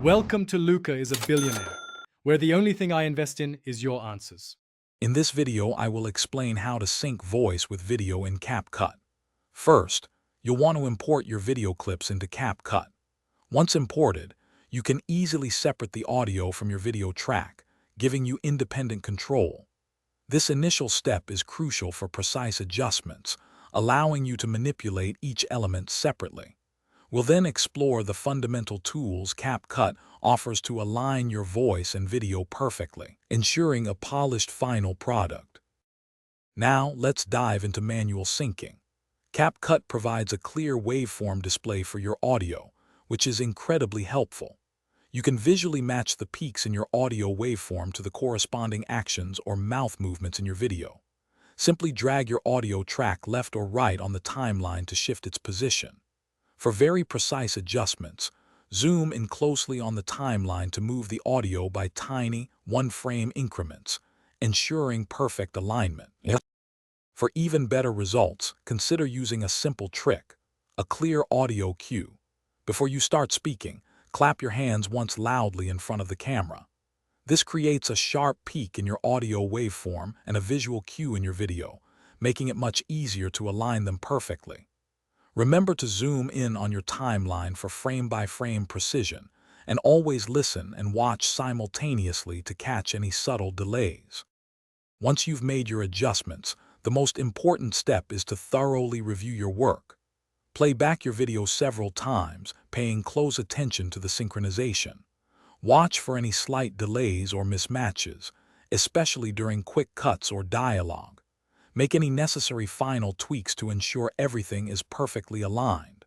Welcome to Luca is a Billionaire, where the only thing I invest in is your answers. In this video, I will explain how to sync voice with video in Capcut. First, you'll want to import your video clips into Capcut. Once imported, you can easily separate the audio from your video track, giving you independent control. This initial step is crucial for precise adjustments, allowing you to manipulate each element separately. We'll then explore the fundamental tools Capcut offers to align your voice and video perfectly, ensuring a polished final product. Now, let's dive into manual syncing. Capcut provides a clear waveform display for your audio, which is incredibly helpful. You can visually match the peaks in your audio waveform to the corresponding actions or mouth movements in your video. Simply drag your audio track left or right on the timeline to shift its position. For very precise adjustments, zoom in closely on the timeline to move the audio by tiny, one-frame increments, ensuring perfect alignment. For even better results, consider using a simple trick, a clear audio cue. Before you start speaking, clap your hands once loudly in front of the camera. This creates a sharp peak in your audio waveform and a visual cue in your video, making it much easier to align them perfectly. Remember to zoom in on your timeline for frame-by-frame precision, and always listen and watch simultaneously to catch any subtle delays. Once you've made your adjustments, the most important step is to thoroughly review your work. Play back your video several times, paying close attention to the synchronization. Watch for any slight delays or mismatches, especially during quick cuts or dialogue. Make any necessary final tweaks to ensure everything is perfectly aligned.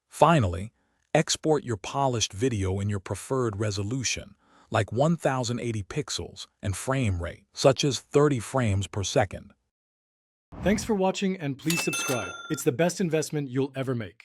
Finally, export your polished video in your preferred resolution, like 1080 pixels, and frame rate, such as 30 frames per second. Thanks for watching and please subscribe. It's the best investment you'll ever make.